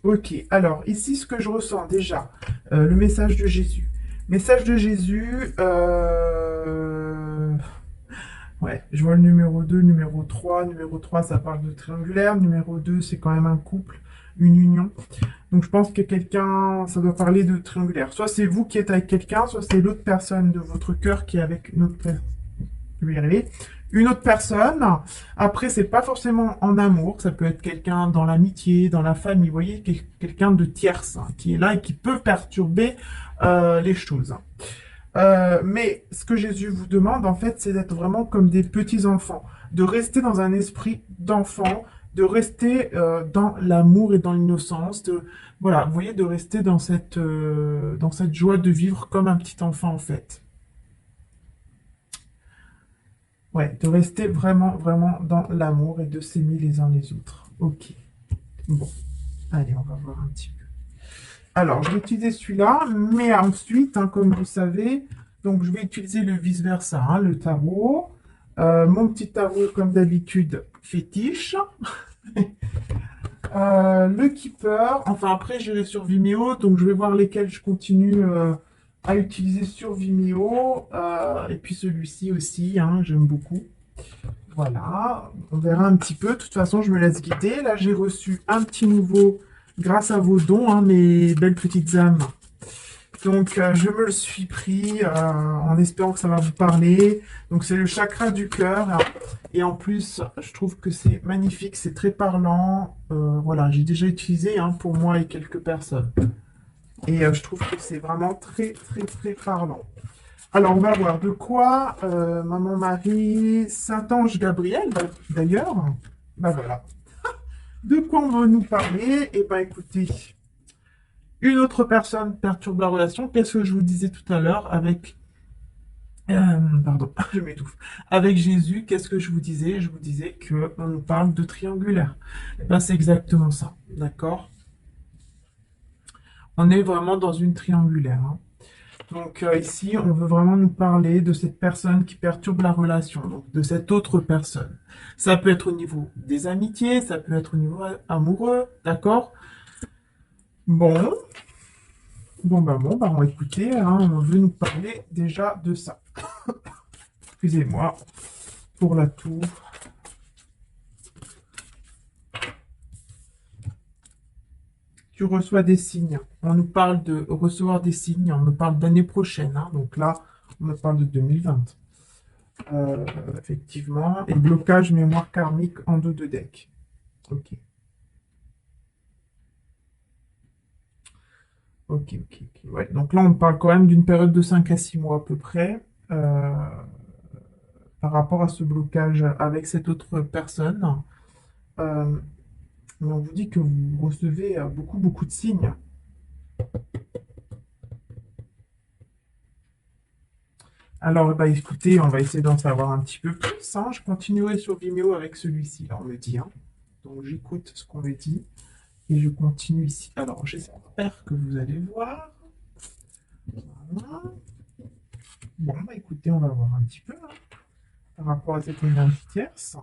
Ok, alors ici, ce que je ressens déjà, le message de Jésus. Message de Jésus, ouais, je vois le numéro 2, numéro 3. Numéro 3, ça parle de triangulaire. Numéro 2, c'est quand même un couple, une union. Donc je pense que quelqu'un, ça doit parler de triangulaire. Soit c'est vous qui êtes avec quelqu'un, soit c'est l'autre personne de votre cœur qui est avec une autre personne. Je vais y arriver. Une autre personne. Après, c'est pas forcément en amour. Ça peut être quelqu'un dans l'amitié, dans la famille. Vous voyez, quelqu'un de tierce hein, qui est là et qui peut perturber les choses. Mais ce que Jésus vous demande, en fait, c'est d'être vraiment comme des petits enfants, de rester dans un esprit d'enfant, de rester dans l'amour et dans l'innocence, de voilà, vous voyez, de rester dans cette joie de vivre comme un petit enfant, en fait. Ouais, de rester vraiment, vraiment dans l'amour et de s'aimer les uns les autres. Ok. Bon, allez, on va voir un petit peu. Alors, je vais utiliser celui-là, mais ensuite, hein, comme vous savez, donc je vais utiliser le vice-versa, hein, le tarot. Mon petit tarot, comme d'habitude, fétiche. Le Keeper. Enfin, après, j'irai sur Vimeo, donc je vais voir lesquels je continue à utiliser sur Vimeo. Et puis celui-ci aussi, hein, j'aime beaucoup. Voilà, on verra un petit peu. De toute façon, je me laisse guider. Là, j'ai reçu un petit nouveau grâce à vos dons, hein, mes belles petites âmes. Donc, je me le suis pris en espérant que ça va vous parler. Donc, c'est le chakra du cœur. Et en plus, je trouve que c'est magnifique, c'est très parlant. Voilà, j'ai déjà utilisé hein, pour moi et quelques personnes. Et je trouve que c'est vraiment très, très, très parlant. Alors, on va voir de quoi Maman Marie, Saint-Ange Gabriel, d'ailleurs. Bah voilà. De quoi on va nous parler Eh ben écoutez, une autre personne perturbe la relation. Qu'est-ce que je vous disais tout à l'heure avec... pardon, je m'étouffe. Avec Jésus, qu'est-ce que je vous disais? Je vous disais que on nous parle de triangulaire. Eh ben c'est exactement ça, d'accord? On est vraiment dans une triangulaire. Hein. Donc ici, on veut vraiment nous parler de cette personne qui perturbe la relation, donc de cette autre personne. Ça peut être au niveau des amitiés, ça peut être au niveau amoureux, d'accord? Bon, bon, on va écouter, hein, on veut nous parler déjà de ça. Excusez-moi pour la toux. Tu reçois des signes. On nous parle de recevoir des signes, on me parle d'année prochaine, hein, donc là, on me parle de 2020. Effectivement, et blocage mémoire karmique en dos de deck. Ok. Ok. Ouais. Donc là, on parle quand même d'une période de 5 à 6 mois à peu près par rapport à ce blocage avec cette autre personne. Euh, mais on vous dit que vous recevez beaucoup, beaucoup de signes. Alors, bah, écoutez, on va essayer d'en savoir un petit peu plus. Hein. Je continuerai sur Vimeo avec celui-ci, là, on me dit. Hein. Donc, j'écoute ce qu'on me dit et je continue ici. Alors, j'espère que vous allez voir. Voilà. Bon, bah, écoutez, on va voir un petit peu hein, par rapport à cette énergie tierce.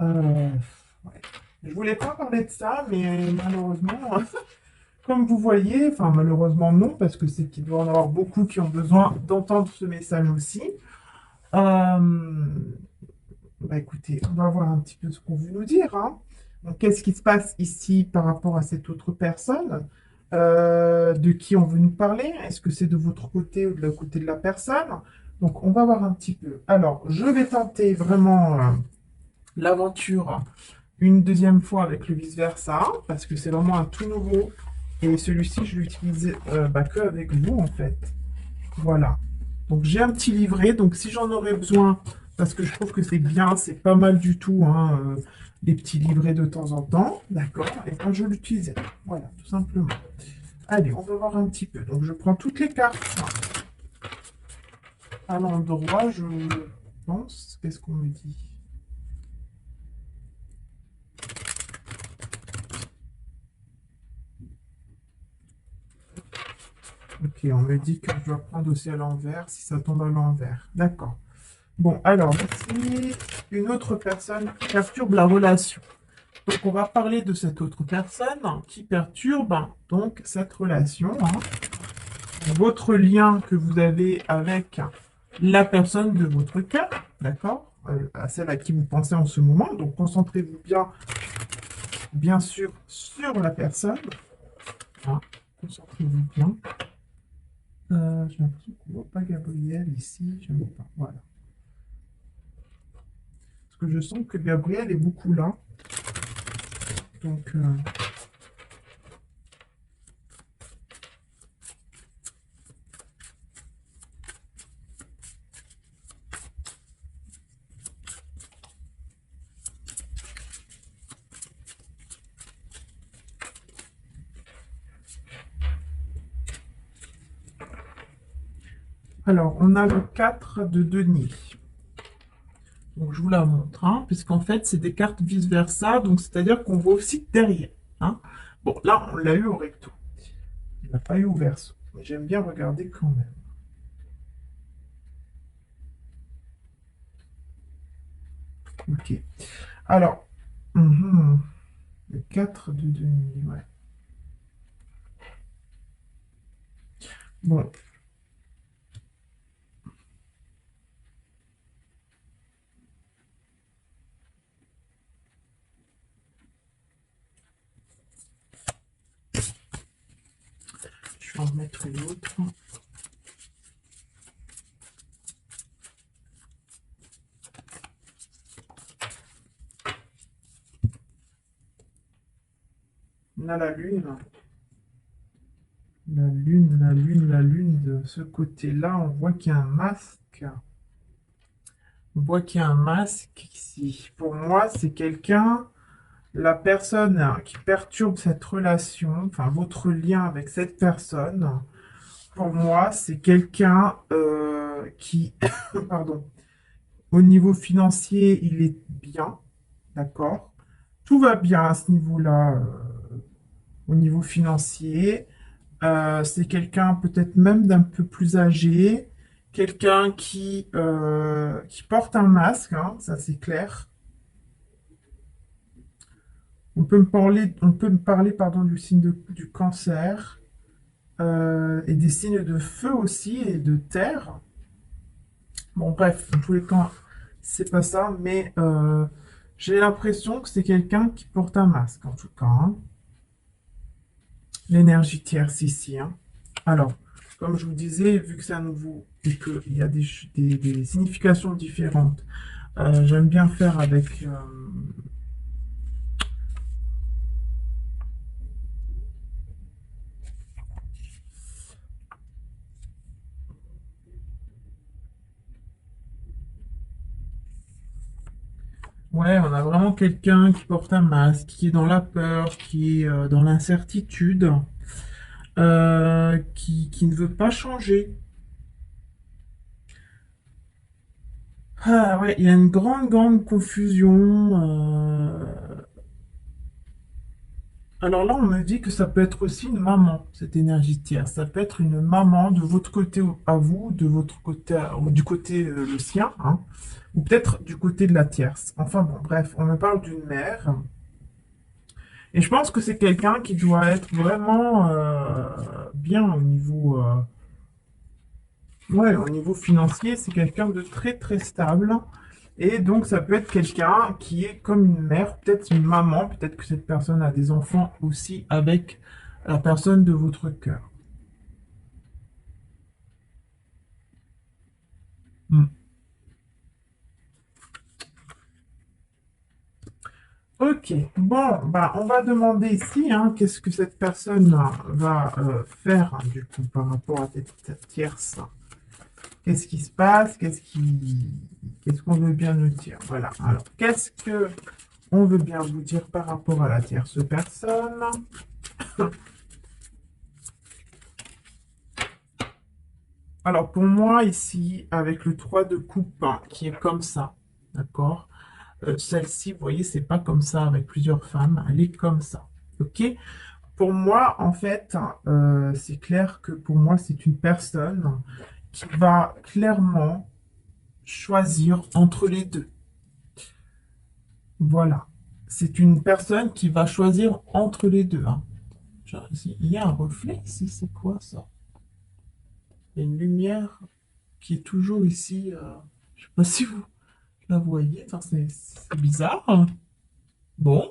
Euh, ouais. Je voulais pas parler de ça, mais malheureusement, comme vous voyez, enfin malheureusement non, parce que c'est qu'il doit y en avoir beaucoup qui ont besoin d'entendre ce message aussi. Euh, Bah écoutez, on va voir un petit peu ce qu'on veut nous dire. Hein. Donc, qu'est-ce qui se passe ici par rapport à cette autre personne? De qui on veut nous parler? Est-ce que c'est de votre côté ou de la côté de la personne? Donc, on va voir un petit peu. Alors, je vais tenter vraiment l'aventure une deuxième fois avec le vice-versa, parce que c'est vraiment un tout nouveau. Et celui-ci, je l'utilise bah, que avec vous, en fait. Voilà. Donc j'ai un petit livret, donc si j'en aurais besoin, parce que je trouve que c'est bien, c'est pas mal du tout, hein, les petits livrets de temps en temps, d'accord, et quand je l'utilisais. Voilà, tout simplement. Allez, on va voir un petit peu. Donc je prends toutes les cartes à l'endroit, je pense. Qu'est-ce qu'on me dit? Ok, on me dit que je dois prendre aussi à l'envers, si ça tombe à l'envers. D'accord. Bon, alors, ici, une autre personne qui perturbe la relation. Donc, on va parler de cette autre personne qui perturbe donc cette relation, votre lien que vous avez avec la personne de votre cœur, d'accord, à celle à qui vous pensez en ce moment. Donc, concentrez-vous bien sûr, sur la personne. Hein. Concentrez-vous bien. J'ai l'impression qu'on ne voit pas Gabriel ici. Je ne vois pas. Voilà. Parce que je sens que Gabriel est beaucoup là. Donc, alors, on a le 4 de denier. Donc, je vous la montre, puisqu'en fait, c'est des cartes vice-versa. Donc, c'est-à-dire qu'on voit aussi derrière. Hein. Bon, là, on l'a eu au recto. Il n'a pas eu au verso. Mais j'aime bien regarder quand même. Ok. Alors, le 4 de denier, ouais. Bon, je vais en mettre une autre. On a la lune. La lune, de ce côté-là, on voit qu'il y a un masque. On voit qu'il y a un masque ici. Pour moi, c'est quelqu'un, la personne qui perturbe cette relation, enfin votre lien avec cette personne. Pour moi, c'est quelqu'un qui, pardon, au niveau financier, il est bien, d'accord? Tout va bien à ce niveau-là, au niveau financier. C'est quelqu'un peut-être même d'un peu plus âgé, quelqu'un qui porte un masque, ça c'est clair. On peut me parler pardon, du signe du cancer et des signes de feu aussi et de terre. Bon, bref, dans tous les cas, c'est pas ça, mais j'ai l'impression que c'est quelqu'un qui porte un masque en tout cas. L'énergie tierce ici. Alors, comme je vous disais, vu que c'est à nouveau et qu'il y a des significations différentes, j'aime bien faire avec... ouais, on a vraiment quelqu'un qui porte un masque, qui est dans la peur, qui est dans l'incertitude, qui ne veut pas changer. Ah ouais, il y a une grande, grande confusion. Alors là, on me dit que ça peut être aussi une maman, cette énergie tierce. Ça peut être une maman de votre côté à vous, de votre côté, du côté le sien, ou peut-être du côté de la tierce. Enfin bon, bref, on me parle d'une mère. Et je pense que c'est quelqu'un qui doit être vraiment bien ouais, au niveau financier. C'est quelqu'un de très, très stable. Et donc, ça peut être quelqu'un qui est comme une mère, peut-être une maman, peut-être que cette personne a des enfants aussi avec la personne de votre cœur. Hmm. Ok, bon, bah, on va demander ici, qu'est-ce que cette personne va faire, du coup, par rapport à cette tierce. Qu'est-ce qui se passe? Qu'est-ce qu'on veut bien nous dire? Voilà, alors, qu'est-ce que on veut bien vous dire par rapport à la tierce personne? Alors, pour moi, ici, avec le 3 de coupe, qui est comme ça, d'accord? Celle-ci, vous voyez, c'est pas comme ça avec plusieurs femmes, elle est comme ça, ok? Pour moi, en fait, c'est clair que pour moi, c'est une personne qui va clairement choisir entre les deux. Voilà. c'est une personne qui va choisir entre les deux, hein. Genre, il y a un reflet ici, c'est quoi ça? Il y a une lumière qui est toujours ici. Je sais pas si vous la voyez. Enfin, c'est bizarre, hein. Bon.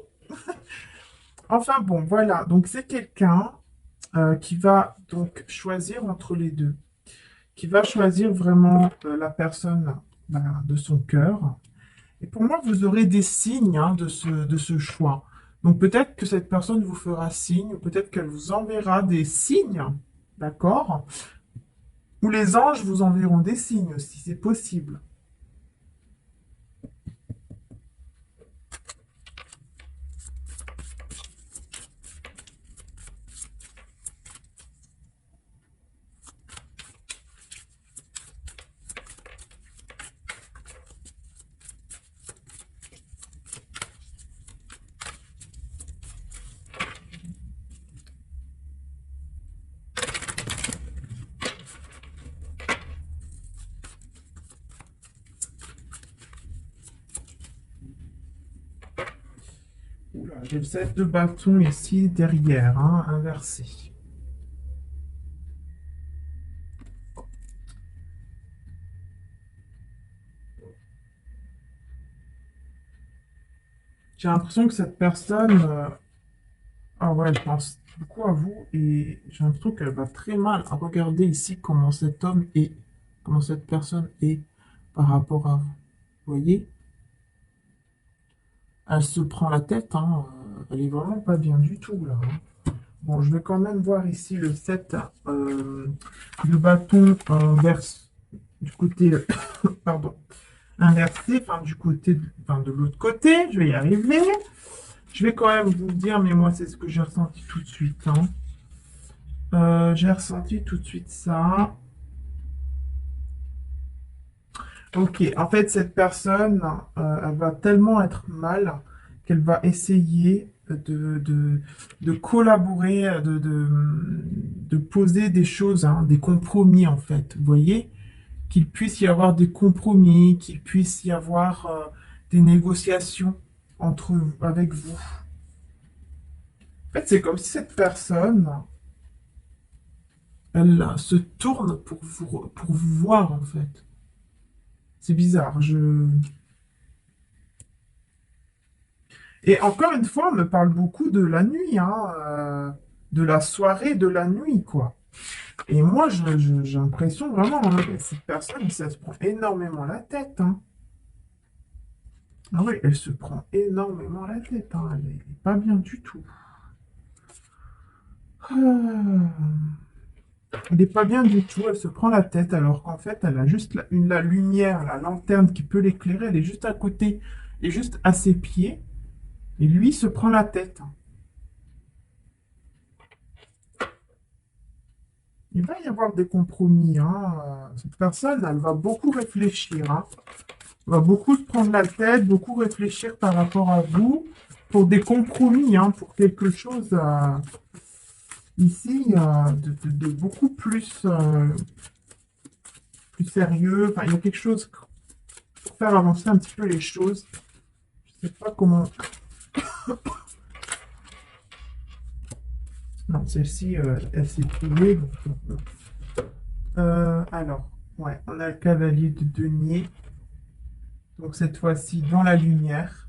Enfin bon, voilà. Donc c'est quelqu'un qui va donc choisir entre les deux, qui va choisir vraiment la personne de son cœur. Et pour moi, vous aurez des signes hein, de ce choix. Donc peut-être que cette personne vous fera signe, ou peut-être qu'elle vous enverra des signes, d'accord? Ou les anges vous enverront des signes aussi, c'est possible. Oula, j'ai le 7 de bâton ici derrière, hein, inversé. J'ai l'impression que cette personne, ah ouais, elle pense beaucoup à vous et j'ai l'impression qu'elle va très mal à regarder ici comment cet homme est, comment cette personne est par rapport à vous. Vous voyez? Elle se prend la tête, hein, elle est vraiment pas bien du tout là, hein. Bon, je vais quand même voir ici le 7 de bâton vers du côté, pardon, inversé, enfin du côté, enfin de l'autre côté, je vais y arriver. Je vais quand même vous dire, mais moi c'est ce que j'ai ressenti tout de suite, hein. J'ai ressenti tout de suite ça. Ok, en fait, cette personne, elle va tellement être mal qu'elle va essayer de collaborer, de poser des choses, hein, des compromis, en fait. Vous voyez? Qu'il puisse y avoir des compromis, qu'il puisse y avoir des négociations avec vous. En fait, c'est comme si cette personne, elle se tourne pour vous voir, en fait. C'est bizarre, je... Et encore une fois, on me parle beaucoup de la nuit, hein, de la soirée, de la nuit, quoi. Et moi, j'ai l'impression vraiment, hein, que cette personne, ça se prend énormément la tête, hein. Ah oui, elle se prend énormément la tête, hein. Elle est pas bien du tout. Ah, elle est pas bien du tout, elle se prend la tête, alors qu'en fait, elle a juste la lumière, la lanterne qui peut l'éclairer, elle est juste à côté, et juste à ses pieds, et lui se prend la tête. Il va y avoir des compromis, hein. Cette personne, elle va beaucoup réfléchir, hein. Elle va beaucoup se prendre la tête, beaucoup réfléchir par rapport à vous pour des compromis, hein, pour quelque chose ici de beaucoup plus sérieux. Enfin, il y a quelque chose pour faire avancer un petit peu les choses. Je sais pas comment. Non, celle-ci, elle s'est trouvée. Alors, ouais, on a le cavalier de denier. Donc cette fois-ci dans la lumière.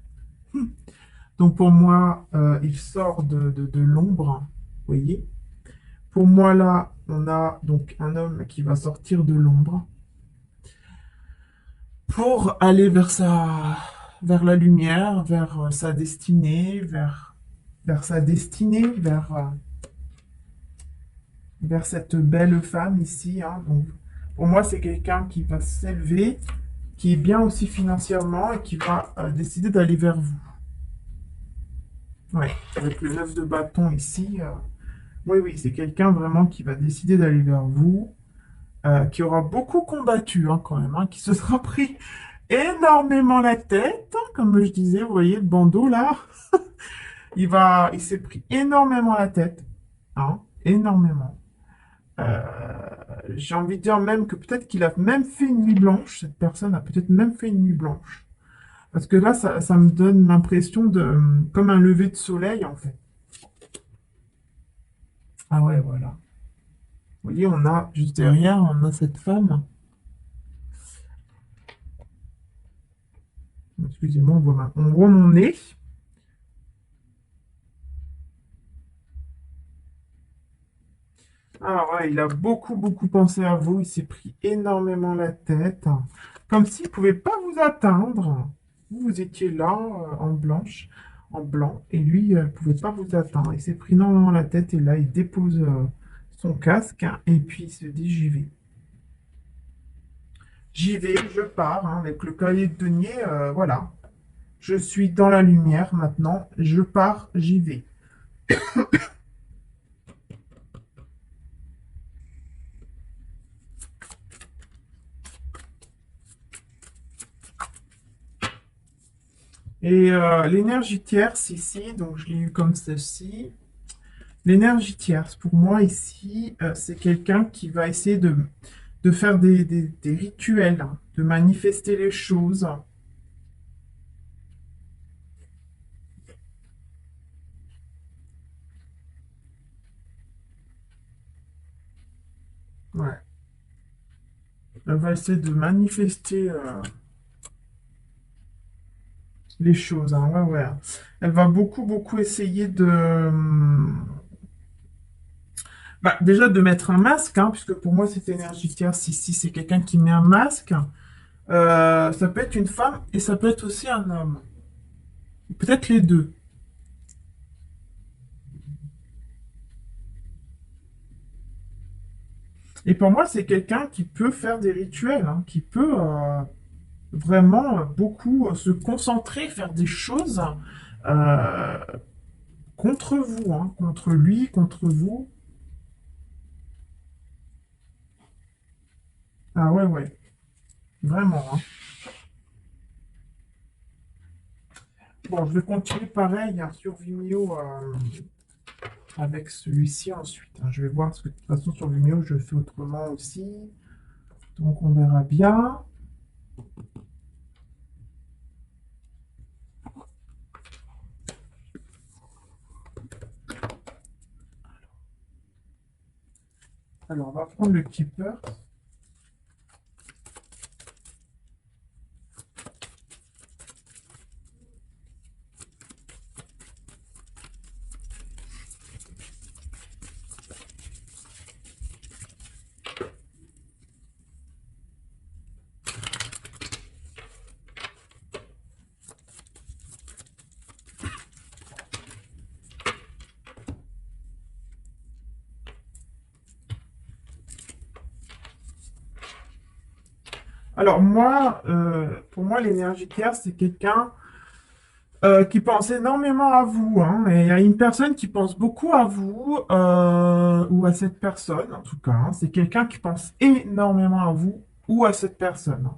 Donc pour moi, il sort de l'ombre, vous voyez. Pour moi là, on a donc un homme qui va sortir de l'ombre pour aller vers la lumière, vers sa destinée, vers sa destinée, vers cette belle femme ici, hein. Donc pour moi, c'est quelqu'un qui va s'élever, qui est bien aussi financièrement et qui va décider d'aller vers vous. Ouais, avec le 9 de bâton ici. Oui, oui, c'est quelqu'un vraiment qui va décider d'aller vers vous, qui aura beaucoup combattu hein, quand même, hein, qui se sera pris énormément la tête, hein, comme je disais, vous voyez le bandeau là, il s'est pris énormément la tête, hein, énormément. Euh, j'ai envie de dire même que peut-être qu'il a même fait une nuit blanche, cette personne a peut-être même fait une nuit blanche, Parce que là, ça me donne l'impression de comme un lever de soleil, en fait. Ah ouais, voilà. Vous voyez, on a juste derrière, on a cette femme. Excusez-moi, on voit mon nez. Ah ouais, il a beaucoup, beaucoup pensé à vous. Il s'est pris énormément la tête. Comme s'il ne pouvait pas vous atteindre. Vous étiez là, en blanche, en blanc, et lui, ne pouvait pas vous atteindre. Il s'est pris énormément la tête, et là, il dépose son casque, hein, et puis il se dit, j'y vais. J'y vais, je pars, hein, avec le cahier de denier, voilà. Je suis dans la lumière maintenant, je pars, j'y vais. Et l'énergie tierce ici, donc je l'ai eu comme ceci. L'énergie tierce, pour moi ici, c'est quelqu'un qui va essayer de faire des rituels, hein, de manifester les choses. Ouais. Elle va essayer de manifester les choses, hein, ouais, ouais. Elle va beaucoup, beaucoup essayer bah, déjà de mettre un masque, hein, puisque pour moi, cette énergie tierce ici, c'est quelqu'un qui met un masque. Ça peut être une femme et ça peut être aussi un homme. Peut-être les deux. Et pour moi, c'est quelqu'un qui peut faire des rituels, hein, qui peut vraiment beaucoup se concentrer, faire des choses euh, contre vous, hein, contre lui, contre vous. Ah ouais, ouais, vraiment, hein. Bon, je vais continuer pareil, hein, sur Vimeo avec celui-ci ensuite, hein. Je vais voir, parce que de toute façon sur Vimeo, je le fais autrement aussi. Donc on verra bien. Alors, on va prendre le keeper. Alors moi, pour moi, l'énergie claire, c'est quelqu'un qui pense énormément à vous, hein, et il y a une personne qui pense beaucoup à vous, ou à cette personne, en tout cas, hein. C'est quelqu'un qui pense énormément à vous ou à cette personne, hein,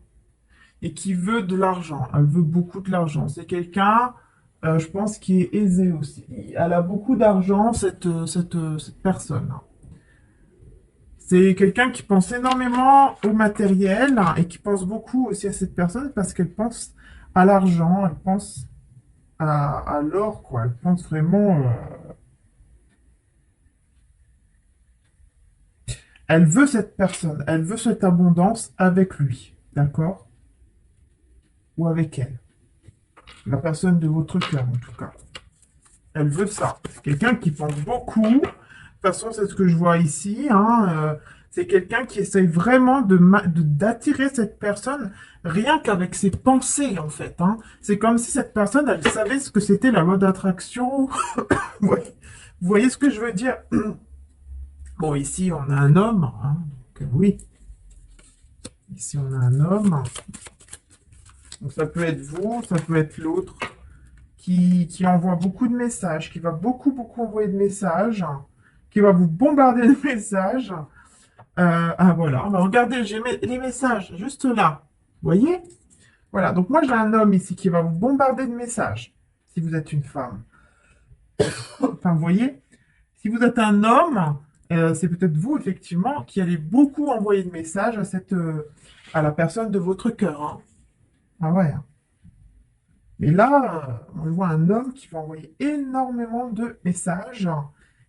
et qui veut de l'argent. Elle veut beaucoup de l'argent. C'est quelqu'un, je pense, qui est aisé aussi. Elle a beaucoup d'argent, cette personne, hein. C'est quelqu'un qui pense énormément au matériel, hein, et qui pense beaucoup aussi à cette personne parce qu'elle pense à l'argent, elle pense à l'or, quoi. Elle pense vraiment. Elle veut cette personne, elle veut cette abondance avec lui, d'accord? Ou avec elle. La personne de votre cœur, en tout cas. Elle veut ça. C'est quelqu'un qui pense beaucoup. De toute façon, c'est ce que je vois ici, hein. C'est quelqu'un qui essaye vraiment d'attirer cette personne rien qu'avec ses pensées, en fait, hein. C'est comme si cette personne, elle savait ce que c'était la loi d'attraction. Ouais. Vous voyez ce que je veux dire? Bon, ici, on a un homme, hein, donc oui. Ici, on a un homme. Donc, ça peut être vous, ça peut être l'autre qui envoie beaucoup de messages, qui va beaucoup, beaucoup envoyer de messages, qui va vous bombarder de messages. Ah, voilà. Bah, regardez, j'ai les messages juste là. Vous voyez? Voilà. Donc, moi, j'ai un homme ici qui va vous bombarder de messages si vous êtes une femme. Enfin, vous voyez? Si vous êtes un homme, c'est peut-être vous, effectivement, qui allez beaucoup envoyer de messages à la personne de votre cœur, hein. Ah ouais, hein. Mais là, on voit un homme qui va envoyer énormément de messages.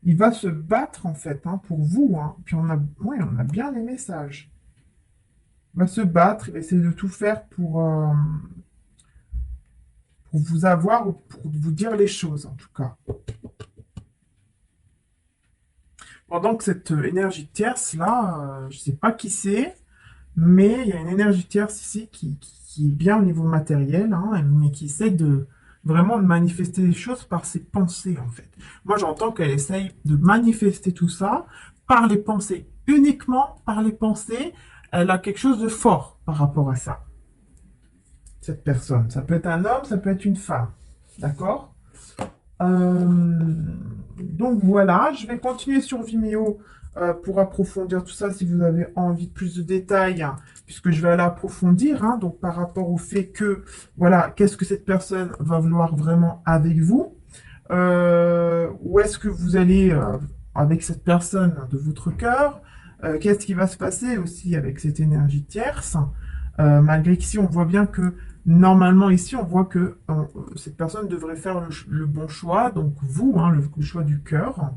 Il va se battre, en fait, hein, pour vous, hein. Puis ouais, on a bien les messages. Il va se battre, il va essayer de tout faire pour vous avoir ou pour vous dire les choses, en tout cas. Pendant que cette énergie tierce, là, je ne sais pas qui c'est, mais il y a une énergie tierce ici qui est bien au niveau matériel, hein, mais qui essaie de vraiment de manifester les choses par ses pensées, en fait. Moi, j'entends qu'elle essaye de manifester tout ça par les pensées. Uniquement par les pensées, elle a quelque chose de fort par rapport à ça, cette personne. Ça peut être un homme, ça peut être une femme. D'accord? Euh, donc voilà, je vais continuer sur Vimeo pour approfondir tout ça si vous avez envie de plus de détails, hein, puisque je vais aller approfondir, hein, donc par rapport au fait que, voilà, qu'est-ce que cette personne va vouloir vraiment avec vous, où est-ce que vous allez avec cette personne de votre cœur, qu'est-ce qui va se passer aussi avec cette énergie tierce, malgré qu'ici on voit bien que normalement, ici, on voit que cette personne devrait faire le bon choix, donc vous, hein, le choix du cœur.